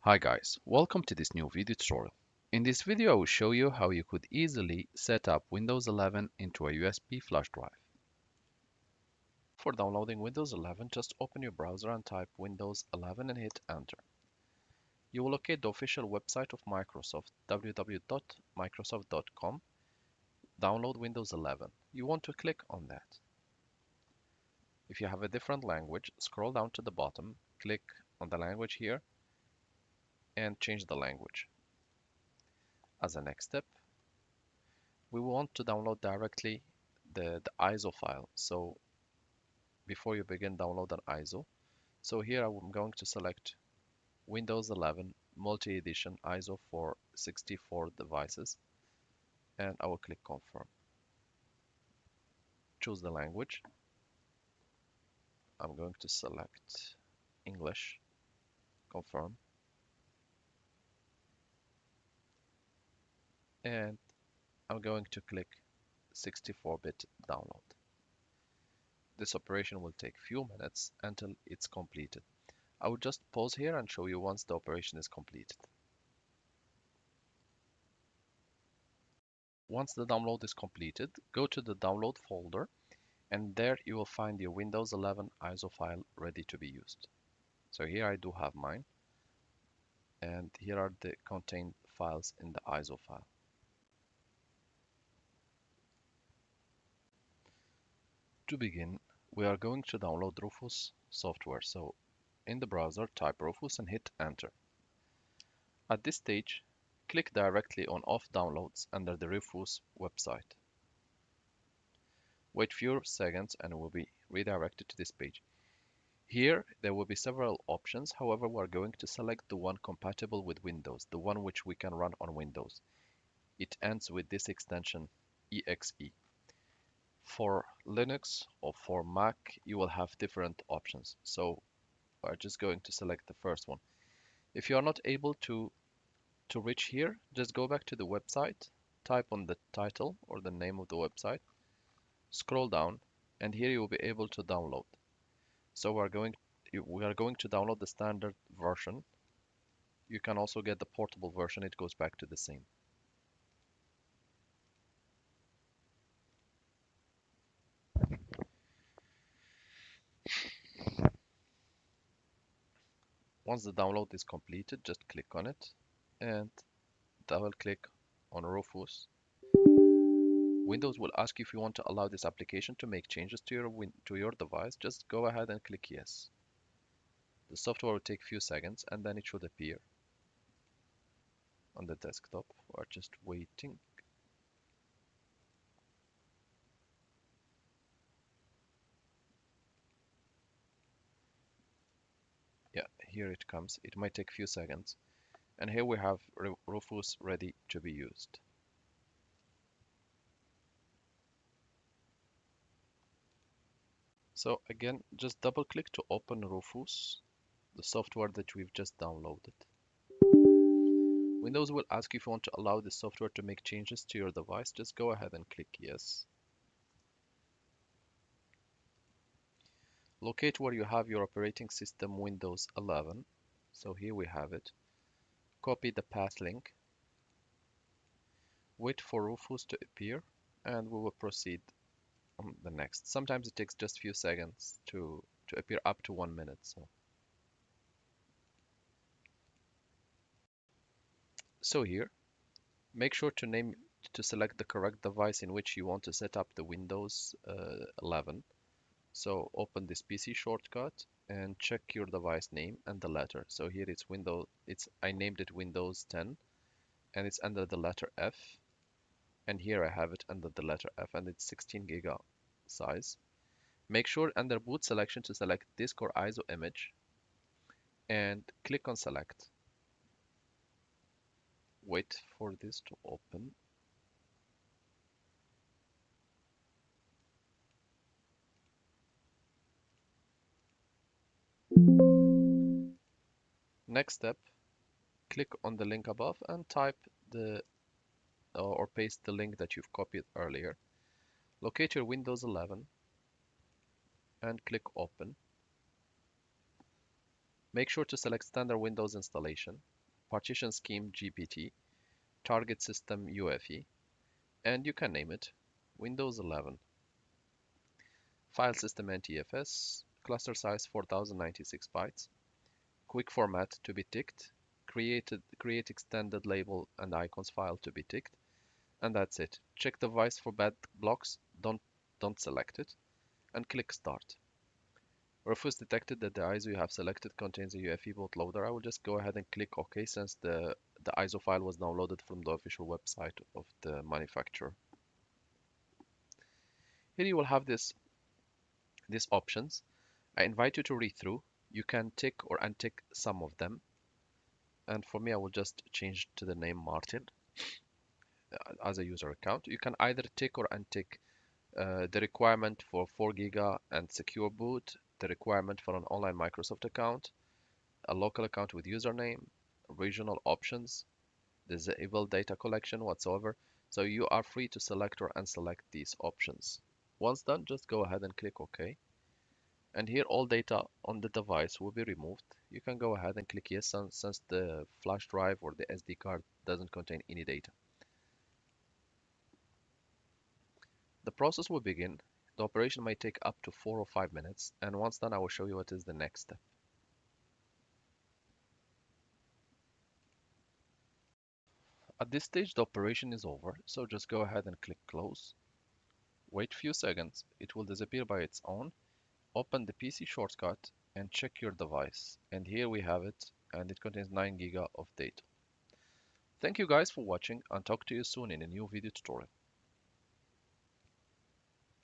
Hi guys, welcome to this new video tutorial. In this video I will show you how you could easily set up Windows 11 into a USB flash drive. For downloading Windows 11, just open your browser and type Windows 11 and hit enter. You will locate the official website of Microsoft, www.microsoft.com. Download Windows 11. You want to click on that. If you have a different language, scroll down to the bottom, click on the language here, and change the language. As a next step, we want to download directly the ISO file. So before you begin, download an ISO. So here I'm going to select Windows 11 Multi-Edition ISO for 64 devices, and I will click confirm. Choose the language. I'm going to select English, confirm, and I'm going to click 64-bit download. This operation will take few minutes until it's completed. I will just pause here and show you once the operation is completed. Once the download is completed, go to the download folder, and there you will find your Windows 11 ISO file ready to be used. So here I do have mine, and here are the contained files in the ISO file. To begin, we are going to download Rufus software. So in the browser, type Rufus and hit enter. At this stage, click directly on Off Downloads under the Rufus website. Wait few seconds and it will be redirected to this page. Here, there will be several options. However, we're going to select the one compatible with Windows, the one which we can run on Windows. It ends with this extension, exe. For Linux or for Mac, you will have different options. So we're just going to select the first one. If you are not able to reach here, just go back to the website, type on the title or the name of the website, scroll down, and here you will be able to download. So we are going to download the standard version. You can also get the portable version, it goes back to the same. Once the download is completed, just click on it and double click on Rufus. Windows will ask you if you want to allow this application to make changes to your device. Just go ahead and click yes. The software will take a few seconds and then it should appear on the desktop. We're just waiting. Yeah, here it comes. It might take a few seconds. And here we have Rufus ready to be used. So again, just double click to open Rufus, the software that we've just downloaded. Windows will ask you if you want to allow the software to make changes to your device. Just go ahead and click yes. Locate where you have your operating system Windows 11. So here we have it. Copy the path link. Wait for Rufus to appear and we will proceed on the next. Sometimes it takes just a few seconds to appear, up to 1 minute. So here, make sure to select the correct device in which you want to set up the Windows 11. So open this PC shortcut and check your device name and the letter. So here it's I named it Windows 10 and it's under the letter F. And here I have it under the letter F and it's 16 giga size. Make sure under boot selection to select disk or ISO image and click on select. Wait for this to open. Next step, click on the link above and type or paste the link that you've copied earlier. Locate your Windows 11 and click open. Make sure to select standard Windows installation, partition scheme GPT, target system UEFI, and you can name it Windows 11. File system NTFS, cluster size 4096 bytes, quick format to be ticked, create extended label and icons file to be ticked, and that's it. Check the device for bad blocks, don't select it, and click start. Or if it's detected that the ISO you have selected contains a UEFI bootloader, I will just go ahead and click OK since the ISO file was downloaded from the official website of the manufacturer. Here you will have these options. I invite you to read through. You can tick or untick some of them. And for me, I will just change to the name Martin as a user account. You can either tick or untick the requirement for 4 giga and secure boot, the requirement for an online Microsoft account, a local account with username, regional options, disable data collection whatsoever. So you are free to select or unselect these options. Once done, just go ahead and click OK. And here all data on the device will be removed. You can go ahead and click yes since the flash drive or the SD card doesn't contain any data. The process will begin. The operation may take up to 4 or 5 minutes, and once done I will show you what is the next step. At this stage the operation is over, so just go ahead and click close. Wait a few seconds, it will disappear by its own. Open the PC shortcut and check your device. And here we have it, and it contains 9 giga of data. Thank you guys for watching, and talk to you soon in a new video tutorial.